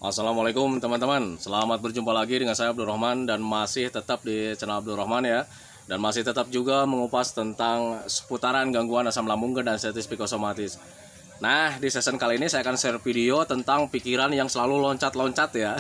Assalamualaikum teman-teman, selamat berjumpa lagi dengan saya Abdul Rahman dan masih tetap di channel Abdul Rahman ya. Dan masih tetap juga mengupas tentang seputaran gangguan asam lambung dan status psikosomatis. Nah, di season kali ini saya akan share video tentang pikiran yang selalu loncat-loncat ya.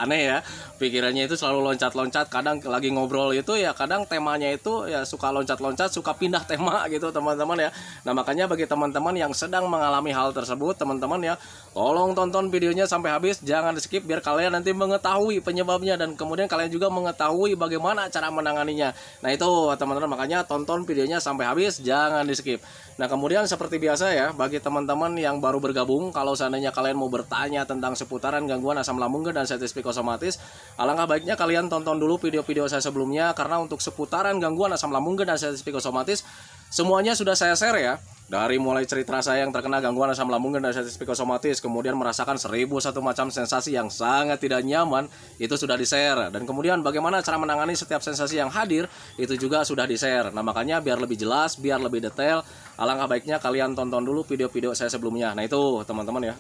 Aneh ya, pikirannya itu selalu loncat-loncat. Kadang lagi ngobrol itu ya, kadang temanya itu ya suka loncat-loncat, suka pindah tema gitu teman-teman ya. Nah, makanya bagi teman-teman yang sedang mengalami hal tersebut, teman-teman ya, tolong tonton videonya sampai habis, jangan di skip biar kalian nanti mengetahui penyebabnya dan kemudian kalian juga mengetahui bagaimana cara menanganinya. Nah, itu teman-teman, makanya tonton videonya sampai habis, jangan di skip. Nah, kemudian seperti biasa ya, bagi teman-teman yang baru bergabung, kalau seandainya kalian mau bertanya tentang seputaran gangguan asam lambung dan status psikosomatis, alangkah baiknya kalian tonton dulu video-video saya sebelumnya, karena untuk seputaran gangguan asam lambung dan status psikosomatis semuanya sudah saya share ya. Dari mulai cerita saya yang terkena gangguan asam lambung dan status psikosomatis, kemudian merasakan 1001 macam sensasi yang sangat tidak nyaman, itu sudah di-share. Dan kemudian bagaimana cara menangani setiap sensasi yang hadir, itu juga sudah di-share. Nah, makanya biar lebih jelas, biar lebih detail, alangkah baiknya kalian tonton dulu video-video saya sebelumnya. Nah, itu teman-teman ya.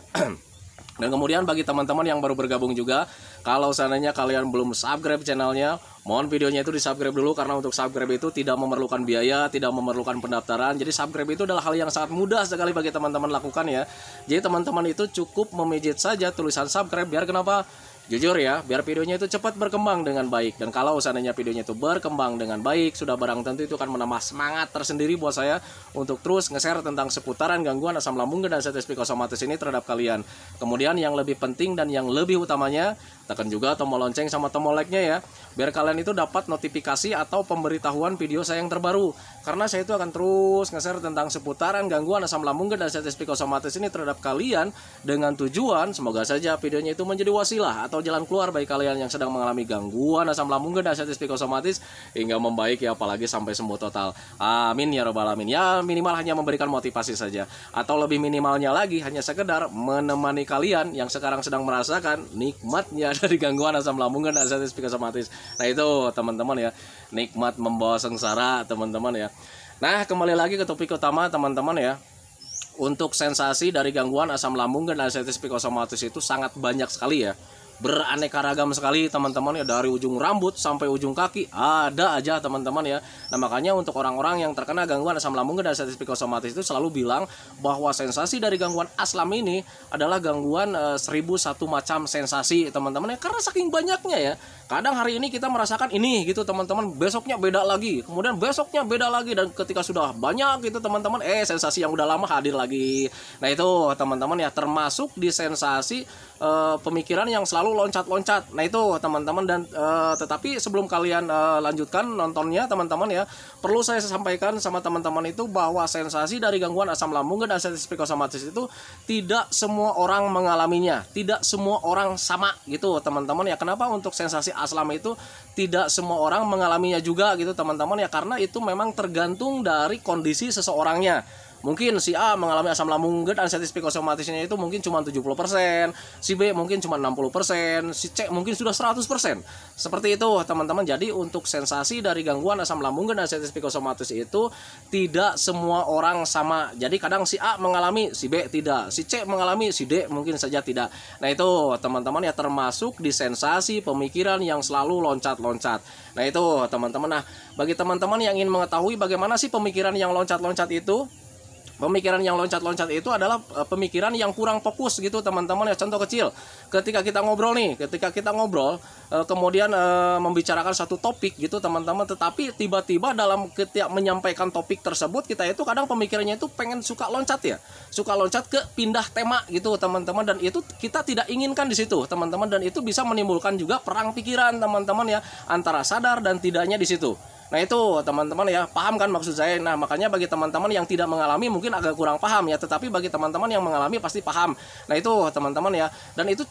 Dan kemudian bagi teman-teman yang baru bergabung juga, kalau seandainya kalian belum subscribe channelnya, mohon videonya itu di subscribe dulu, karena untuk subscribe itu tidak memerlukan biaya, tidak memerlukan pendaftaran. Jadi subscribe itu adalah hal yang sangat mudah sekali bagi teman-teman lakukan ya. Jadi teman-teman itu cukup memijit saja tulisan subscribe, biar kenapa? Jujur ya, biar videonya itu cepat berkembang dengan baik. Dan kalau seandainya videonya itu berkembang dengan baik, sudah barang tentu itu akan menambah semangat tersendiri buat saya untuk terus nge-share tentang seputaran gangguan asam lambung dan status psikosomatis ini terhadap kalian. Kemudian yang lebih penting dan yang lebih utamanya, tekan juga tombol lonceng sama tombol like-nya ya, biar kalian itu dapat notifikasi atau pemberitahuan video saya yang terbaru. Karena saya itu akan terus nge-share tentang seputaran gangguan asam lambung dan status psikosomatis ini terhadap kalian, dengan tujuan semoga saja videonya itu menjadi wasilah atau jalan keluar bagi kalian yang sedang mengalami gangguan asam lambung dan status psikosomatis hingga membaik ya, apalagi sampai sembuh total. Amin ya robbal alamin. Ya minimal hanya memberikan motivasi saja, atau lebih minimalnya lagi hanya sekedar menemani kalian yang sekarang sedang merasakan nikmatnya dari gangguan asam lambung dan status psikosomatis. Nah, itu teman-teman ya, nikmat membawa sengsara teman-teman ya. Nah, kembali lagi ke topik utama teman-teman ya. Untuk sensasi dari gangguan asam lambung dan status psikosomatis itu sangat banyak sekali ya, beraneka ragam sekali teman-teman ya, dari ujung rambut sampai ujung kaki ada aja teman-teman ya. Nah, makanya untuk orang-orang yang terkena gangguan asam lambung dan status psikosomatis itu selalu bilang bahwa sensasi dari gangguan asam ini adalah gangguan 1001 macam sensasi teman-teman ya, karena saking banyaknya ya. Kadang hari ini kita merasakan ini gitu teman-teman, besoknya beda lagi, kemudian besoknya beda lagi, dan ketika sudah banyak gitu teman-teman, sensasi yang udah lama hadir lagi. Nah, itu teman-teman ya, termasuk di sensasi pemikiran yang selalu loncat-loncat. Nah, itu teman-teman, dan tetapi sebelum kalian lanjutkan nontonnya teman-teman ya, perlu saya sampaikan sama teman-teman itu bahwa sensasi dari gangguan asam lambung dan status psikosomatis itu tidak semua orang mengalaminya, tidak semua orang sama gitu teman-teman ya. Kenapa untuk sensasi asam itu tidak semua orang mengalaminya juga gitu teman-teman ya, karena itu memang tergantung dari kondisi seseorangnya. Mungkin si A mengalami asam lambung dan status psikosomatisnya itu mungkin cuma 70%, si B mungkin cuma 60%, si C mungkin sudah 100%. Seperti itu teman-teman. Jadi untuk sensasi dari gangguan asam lambung dan status psikosomatis itu tidak semua orang sama. Jadi kadang si A mengalami, si B tidak, si C mengalami, si D mungkin saja tidak. Nah, itu teman-teman ya, termasuk di sensasi pemikiran yang selalu loncat-loncat. Nah, itu teman-teman. Nah, bagi teman-teman yang ingin mengetahui bagaimana sih pemikiran yang loncat-loncat itu, pemikiran yang loncat-loncat itu adalah pemikiran yang kurang fokus gitu teman-teman ya. Contoh kecil, ketika kita ngobrol kemudian membicarakan satu topik gitu teman-teman, tetapi tiba-tiba dalam ketika menyampaikan topik tersebut, kita itu kadang pemikirannya itu pengen suka loncat ya, suka loncat ke pindah tema gitu teman-teman, dan itu kita tidak inginkan di situ teman-teman, dan itu bisa menimbulkan juga perang pikiran teman-teman ya, antara sadar dan tidaknya di situ. Nah, itu teman-teman ya, paham kan maksud saya? Nah, makanya bagi teman-teman yang tidak mengalami mungkin agak kurang paham ya, tetapi bagi teman-teman yang mengalami pasti paham. Nah, itu teman-teman ya, dan itu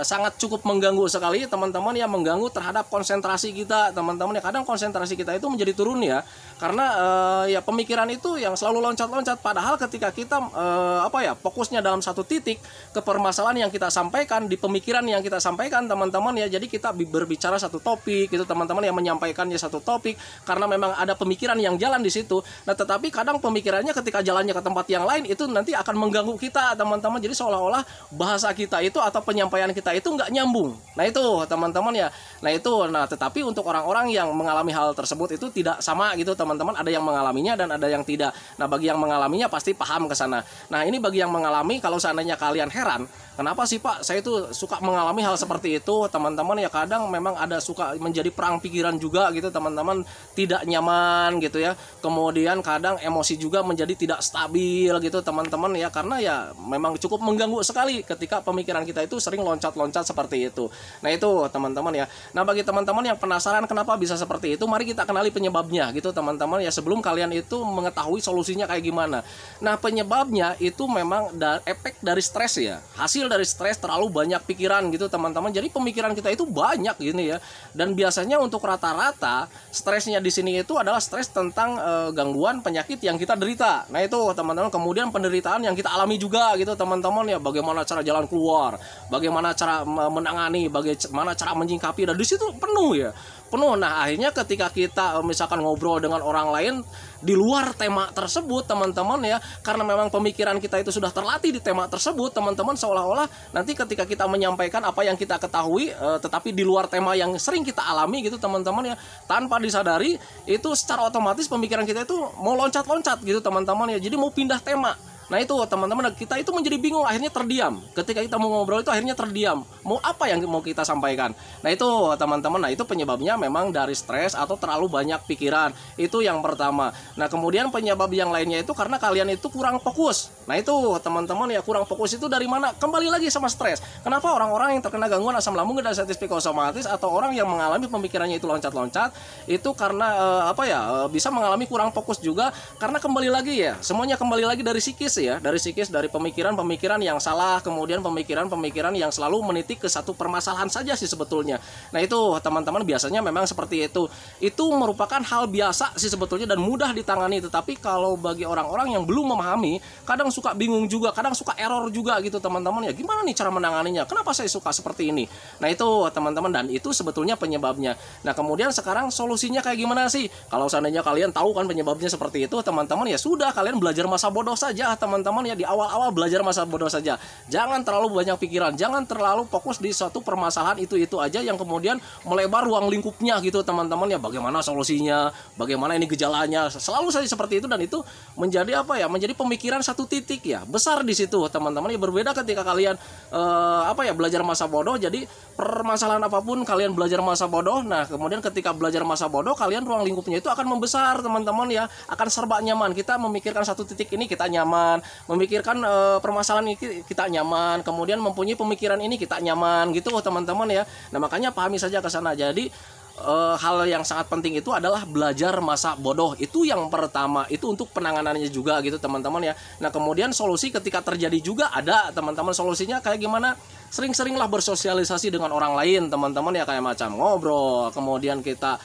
sangat cukup mengganggu sekali teman-teman ya, mengganggu terhadap konsentrasi kita teman-teman ya. Kadang konsentrasi kita itu menjadi turun ya, karena ya pemikiran itu yang selalu loncat-loncat, padahal ketika kita fokusnya dalam satu titik ke permasalahan yang kita sampaikan, di pemikiran yang kita sampaikan teman-teman ya, jadi kita berbicara satu topik gitu teman-teman yang menyampaikannya satu topik, karena memang ada pemikiran yang jalan di situ. Nah, tetapi kadang pemikirannya ketika jalannya ke tempat yang lain itu nanti akan mengganggu kita, teman-teman. Jadi seolah-olah bahasa kita itu atau penyampaian kita itu nggak nyambung. Nah, itu teman-teman ya. Nah, tetapi untuk orang-orang yang mengalami hal tersebut itu tidak sama gitu, teman-teman. Ada yang mengalaminya dan ada yang tidak. Nah, bagi yang mengalaminya pasti paham ke sana. Nah, ini bagi yang mengalami, kalau seandainya kalian heran, kenapa sih Pak saya itu suka mengalami hal seperti itu, teman-teman ya, kadang memang ada suka menjadi perang pikiran juga gitu, teman-teman, tidak nyaman gitu ya. Kemudian kadang emosi juga menjadi tidak stabil gitu, teman-teman ya, karena ya memang cukup mengganggu sekali ketika pemikiran kita itu sering loncat-loncat seperti itu. Nah, itu teman-teman ya. Nah, bagi teman-teman yang penasaran kenapa bisa seperti itu, mari kita kenali penyebabnya gitu, teman-teman ya, sebelum kalian itu mengetahui solusinya kayak gimana. Nah, penyebabnya itu memang efek dari stres ya, hasil dari stres, terlalu banyak pikiran gitu, teman-teman. Jadi pemikiran kita itu banyak gini ya. Dan biasanya untuk rata-rata stresnya di sini itu adalah stres tentang gangguan penyakit yang kita derita. Nah, itu teman-teman. Kemudian penderitaan yang kita alami juga gitu, teman-teman ya, bagaimana cara jalan keluar, bagaimana cara menangani, bagaimana cara menyingkapi, dan di situ penuh. Nah, akhirnya ketika kita misalkan ngobrol dengan orang lain di luar tema tersebut, teman-teman ya, karena memang pemikiran kita itu sudah terlatih di tema tersebut, teman-teman, seolah-olah nanti ketika kita menyampaikan apa yang kita ketahui tetapi di luar tema yang sering kita alami gitu, teman-teman ya, tanpa disadari itu secara otomatis pemikiran kita itu mau loncat-loncat gitu, teman-teman ya, jadi mau pindah tema. Nah, itu teman-teman, kita itu menjadi bingung, akhirnya terdiam. Ketika kita mau ngobrol itu akhirnya terdiam. Mau apa yang mau kita sampaikan? Nah, itu teman-teman, nah itu penyebabnya memang dari stres atau terlalu banyak pikiran. Itu yang pertama. Nah, kemudian penyebab yang lainnya itu karena kalian itu kurang fokus. Nah, itu teman-teman ya, kurang fokus itu dari mana? Kembali lagi sama stres. Kenapa orang-orang yang terkena gangguan asam lambung dan diabetes psikosomatis atau orang yang mengalami pemikirannya itu loncat-loncat itu karena bisa mengalami kurang fokus juga, karena kembali lagi ya, semuanya kembali lagi dari psikis ya, dari pemikiran-pemikiran yang salah, kemudian pemikiran-pemikiran yang selalu menitik ke satu permasalahan saja sih sebetulnya. Nah, itu teman-teman, biasanya memang seperti itu. Itu merupakan hal biasa sih sebetulnya dan mudah ditangani, tetapi kalau bagi orang-orang yang belum memahami, kadang suka bingung juga, kadang suka error juga gitu, teman-teman ya. Gimana nih cara menanganinya? Kenapa saya suka seperti ini? Nah, itu teman-teman, dan itu sebetulnya penyebabnya. Nah, kemudian sekarang solusinya kayak gimana sih? Kalau seandainya kalian tahu kan penyebabnya seperti itu, teman-teman ya, sudah, kalian belajar masa bodoh saja, teman-teman ya, di awal-awal belajar masa bodoh saja. Jangan terlalu banyak pikiran, jangan terlalu fokus di suatu permasalahan itu aja yang kemudian melebar ruang lingkupnya gitu, teman-teman ya. Bagaimana solusinya, bagaimana ini gejalanya, selalu saja seperti itu, dan itu menjadi menjadi pemikiran satu titik ya, besar di situ, teman-teman ya. Berbeda ketika kalian belajar masa bodoh. Jadi permasalahan apapun kalian belajar masa bodoh. Nah, kemudian ketika belajar masa bodoh, kalian ruang lingkupnya itu akan membesar, teman-teman ya, akan serba nyaman. Kita memikirkan satu titik ini kita nyaman, memikirkan permasalahan ini kita nyaman, kemudian mempunyai pemikiran ini kita nyaman gitu, teman-teman ya. Nah, makanya pahami saja ke sana. Jadi hal yang sangat penting itu adalah belajar masa bodoh. Itu yang pertama, itu untuk penanganannya juga gitu, teman-teman ya. Nah, kemudian solusi ketika terjadi juga ada, teman-teman. Solusinya kayak gimana? Sering-seringlah bersosialisasi dengan orang lain, teman-teman ya, kayak macam ngobrol, kemudian kita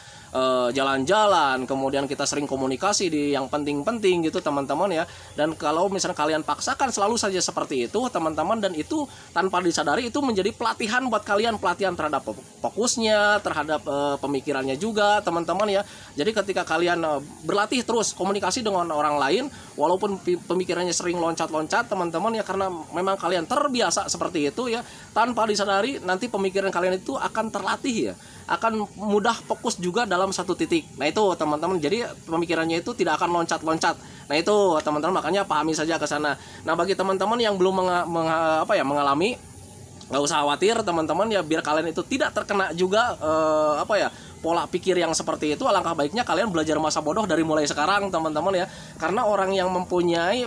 jalan-jalan, kemudian kita sering komunikasi di yang penting-penting gitu, teman-teman ya. Dan kalau misalnya kalian paksakan selalu saja seperti itu, teman-teman, dan itu tanpa disadari itu menjadi pelatihan buat kalian, pelatihan terhadap fokusnya, terhadap pemikirannya juga, teman-teman ya. Jadi ketika kalian berlatih terus komunikasi dengan orang lain, walaupun pemikirannya sering loncat-loncat, teman-teman ya, karena memang kalian terbiasa seperti itu ya, tanpa disadari nanti pemikiran kalian itu akan terlatih ya, akan mudah fokus juga dalam satu titik. Nah, itu teman-teman, jadi pemikirannya itu tidak akan loncat-loncat. Nah, itu teman-teman, makanya pahami saja ke sana. Nah, bagi teman-teman yang belum mengalami, nggak usah khawatir, teman-teman ya, biar kalian itu tidak terkena juga pola pikir yang seperti itu. Alangkah baiknya kalian belajar masa bodoh dari mulai sekarang, teman-teman ya. Karena orang yang mempunyai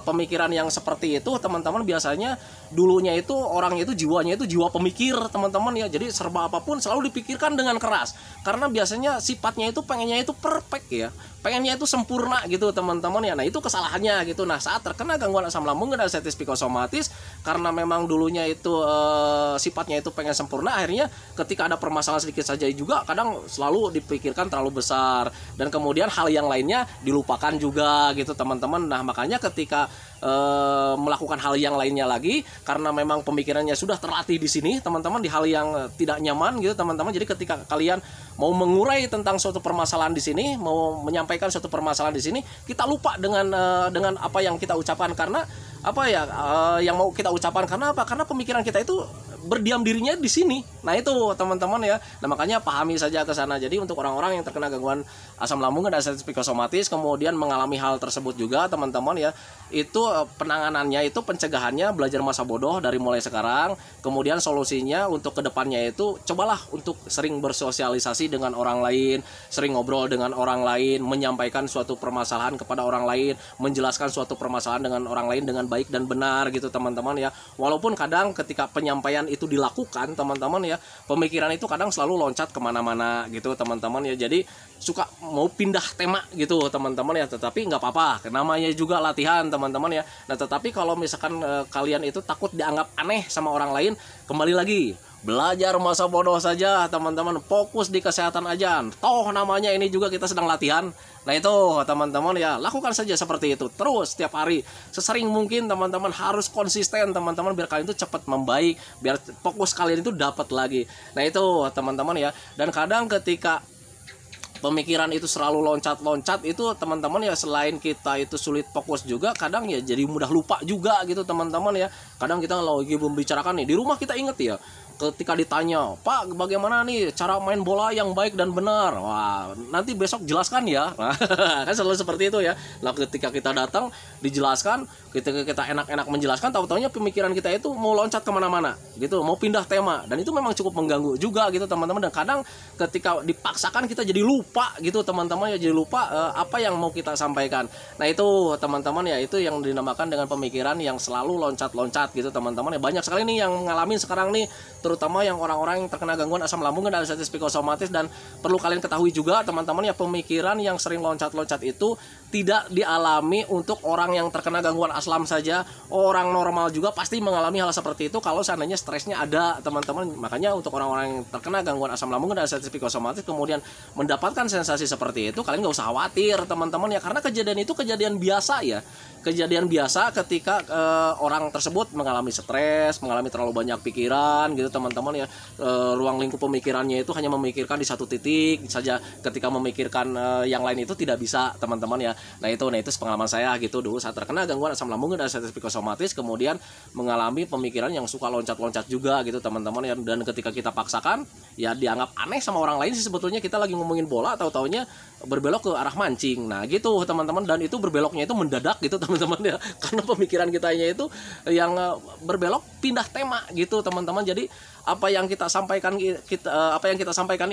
pemikiran yang seperti itu, teman-teman, biasanya dulunya itu orang itu jiwanya itu jiwa pemikir, teman-teman ya. Jadi serba apapun selalu dipikirkan dengan keras, karena biasanya sifatnya itu pengennya itu perfect ya, pengennya itu sempurna gitu, teman-teman ya. Nah, itu kesalahannya gitu. Nah, saat terkena gangguan asam lambung dan diabetes psikosomatis, karena memang dulunya itu sifatnya itu pengen sempurna, akhirnya ketika ada permasalahan sedikit saja juga kadang kadang selalu dipikirkan terlalu besar, dan kemudian hal yang lainnya dilupakan juga gitu teman-teman. Nah makanya ketika melakukan hal yang lainnya lagi, karena memang pemikirannya sudah terlatih di sini teman-teman, di hal yang tidak nyaman gitu teman-teman. Jadi ketika kalian mau mengurai tentang suatu permasalahan di sini, mau menyampaikan suatu permasalahan di sini, kita lupa dengan apa yang kita ucapkan. Karena apa ya, yang mau kita ucapkan, karena apa? Karena pemikiran kita itu berdiam dirinya di sini. Nah itu teman-teman ya. Nah makanya pahami saja ke sana. Jadi untuk orang-orang yang terkena gangguan asam lambung dan sensitif psikosomatis, kemudian mengalami hal tersebut juga teman-teman ya, itu penanganannya, itu pencegahannya belajar masa bodoh dari mulai sekarang. Kemudian solusinya untuk kedepannya itu cobalah untuk sering bersosialisasi dengan orang lain, sering ngobrol dengan orang lain, menyampaikan suatu permasalahan kepada orang lain, menjelaskan suatu permasalahan dengan orang lain dengan baik dan benar gitu teman-teman ya. Walaupun kadang ketika penyampaian itu dilakukan teman-teman ya, pemikiran itu kadang selalu loncat kemana-mana gitu teman-teman ya. Jadi suka mau pindah tema gitu teman-teman ya, tetapi nggak apa-apa, namanya juga latihan teman-teman ya. Nah tetapi kalau misalkan kalian itu takut dianggap aneh sama orang lain, kembali lagi belajar masa bodoh saja teman-teman, fokus di kesehatan aja, toh namanya ini juga kita sedang latihan. Nah itu teman-teman ya, lakukan saja seperti itu terus setiap hari, sesering mungkin teman-teman, harus konsisten teman-teman, biar kalian itu cepat membaik, biar fokus kalian itu dapat lagi. Nah itu teman-teman ya. Dan kadang ketika pemikiran itu selalu loncat-loncat itu teman-teman ya, selain kita itu sulit fokus juga, kadang ya jadi mudah lupa juga gitu teman-teman ya. Kadang kita lagi membicarakan nih di rumah, kita inget ya, ketika ditanya, Pak bagaimana nih cara main bola yang baik dan benar, wah nanti besok jelaskan ya. Kan selalu seperti itu ya. Nah ketika kita datang dijelaskan, ketika kita enak-enak menjelaskan, tahu-taunya pemikiran kita itu mau loncat kemana-mana gitu, mau pindah tema, dan itu memang cukup mengganggu juga gitu teman-teman. Dan kadang ketika dipaksakan kita jadi lupa gitu teman-teman ya, jadi lupa apa yang mau kita sampaikan. Nah itu teman-teman ya, itu yang dinamakan dengan pemikiran yang selalu loncat-loncat gitu teman-teman ya. Banyak sekali nih yang ngalamin sekarang nih, terutama yang orang-orang yang terkena gangguan asam lambung dan sensitif psikosomatis. Dan perlu kalian ketahui juga teman-teman ya, pemikiran yang sering loncat-loncat itu tidak dialami untuk orang yang terkena gangguan asam saja. Orang normal juga pasti mengalami hal seperti itu kalau seandainya stresnya ada teman-teman. Makanya untuk orang-orang yang terkena gangguan asam lambung dan sensitif psikosomatis kemudian mendapatkan sensasi seperti itu, kalian nggak usah khawatir teman-teman ya, karena kejadian itu kejadian biasa ya. Kejadian biasa ketika orang tersebut mengalami stres, mengalami terlalu banyak pikiran gitu teman-teman ya. Ruang lingkup pemikirannya itu hanya memikirkan di satu titik saja, ketika memikirkan yang lain itu tidak bisa teman-teman ya. Nah itu pengalaman saya gitu dulu saat terkena gangguan asam lambung dan sensitif psikosomatis, kemudian mengalami pemikiran yang suka loncat-loncat juga gitu teman-teman ya. Dan ketika kita paksakan ya dianggap aneh sama orang lain sih, sebetulnya kita lagi ngomongin bola, atau taunya berbelok ke arah mancing. Nah gitu teman-teman, dan itu berbeloknya itu mendadak gitu teman-teman ya, karena pemikiran kitanya itu yang berbelok pindah tema gitu teman-teman. Jadi apa yang kita sampaikan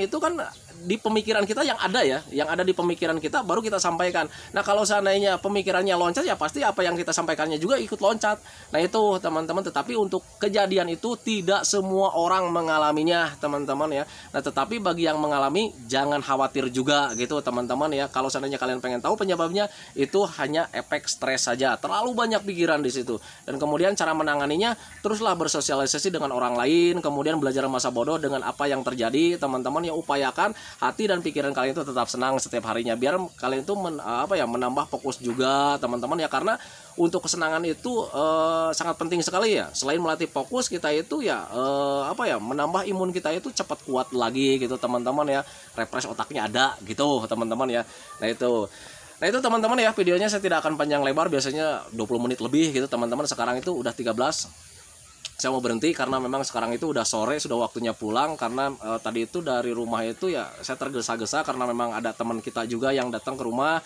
itu kan di pemikiran kita yang ada ya, yang ada di pemikiran kita baru kita sampaikan. Nah kalau seandainya pemikirannya loncat ya pasti apa yang kita sampaikannya juga ikut loncat. Nah itu teman-teman, tetapi untuk kejadian itu tidak semua orang mengalaminya teman-teman ya. Nah tetapi bagi yang mengalami jangan khawatir juga gitu teman-teman ya. Kalau seandainya kalian pengen tahu penyebabnya, itu hanya efek stres saja, terlalu banyak pikiran di situ. Dan kemudian cara menanganinya, teruslah bersosialisasi dengan orang lain, kemudian belajar masa bodoh dengan apa yang terjadi teman-teman ya. Upayakan hati dan pikiran kalian itu tetap senang setiap harinya, biar kalian itu menambah fokus juga teman-teman ya. Karena untuk kesenangan itu sangat penting sekali ya. Selain melatih fokus, kita itu ya menambah imun kita itu cepat kuat lagi gitu teman-teman ya. Refresh otaknya ada gitu teman-teman ya. Nah itu teman-teman ya, videonya saya tidak akan panjang lebar, biasanya 20 menit lebih gitu teman-teman. Sekarang itu udah 13. Saya mau berhenti karena memang sekarang itu udah sore, sudah waktunya pulang. Karena tadi itu dari rumah itu ya saya tergesa-gesa karena memang ada teman kita juga yang datang ke rumah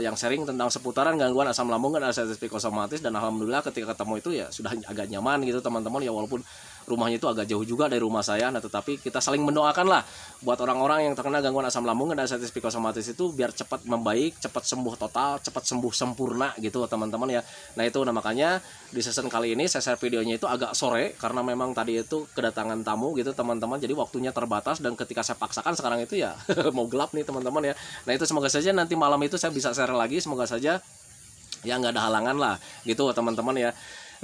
yang sharing tentang seputaran gangguan asam lambung dan sensitif psikosomatis. Dan alhamdulillah ketika ketemu itu ya sudah agak nyaman gitu teman-teman ya, walaupun rumahnya itu agak jauh juga dari rumah saya. Nah tetapi kita saling mendoakan lah buat orang-orang yang terkena gangguan asam lambung dan sensitif psikosomatis itu biar cepat membaik, cepat sembuh total, cepat sembuh sempurna gitu teman-teman ya. Nah itu makanya di season kali ini saya share videonya itu agak sore karena memang tadi itu kedatangan tamu gitu teman-teman, jadi waktunya terbatas. Dan ketika saya paksakan sekarang itu ya mau gelap nih teman-teman ya. Nah itu semoga saja nanti malam itu saya bisa share lagi, semoga saja ya nggak ada halangan lah gitu teman-teman ya.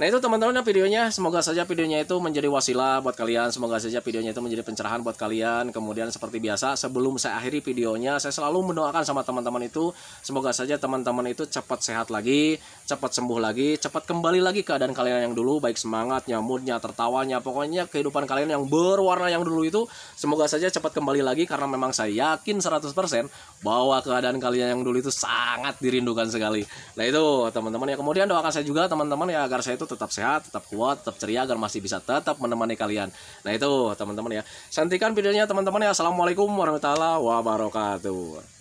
Nah itu teman-teman videonya, semoga saja videonya itu menjadi wasilah buat kalian, semoga saja videonya itu menjadi pencerahan buat kalian. Kemudian seperti biasa, sebelum saya akhiri videonya, saya selalu mendoakan sama teman-teman itu, semoga saja teman-teman itu cepat sehat lagi, cepat sembuh lagi, cepat kembali lagi keadaan kalian yang dulu, baik semangatnya, moodnya, tertawanya, pokoknya kehidupan kalian yang berwarna yang dulu itu, semoga saja cepat kembali lagi, karena memang saya yakin 100% bahwa keadaan kalian yang dulu itu sangat dirindukan sekali. Nah itu teman-teman ya, kemudian doakan saya juga teman-teman ya, agar saya itu tetap sehat, tetap kuat, tetap ceria, agar masih bisa tetap menemani kalian. Nah itu teman-teman ya, santikan videonya teman-teman ya. Assalamualaikum warahmatullahi wabarakatuh.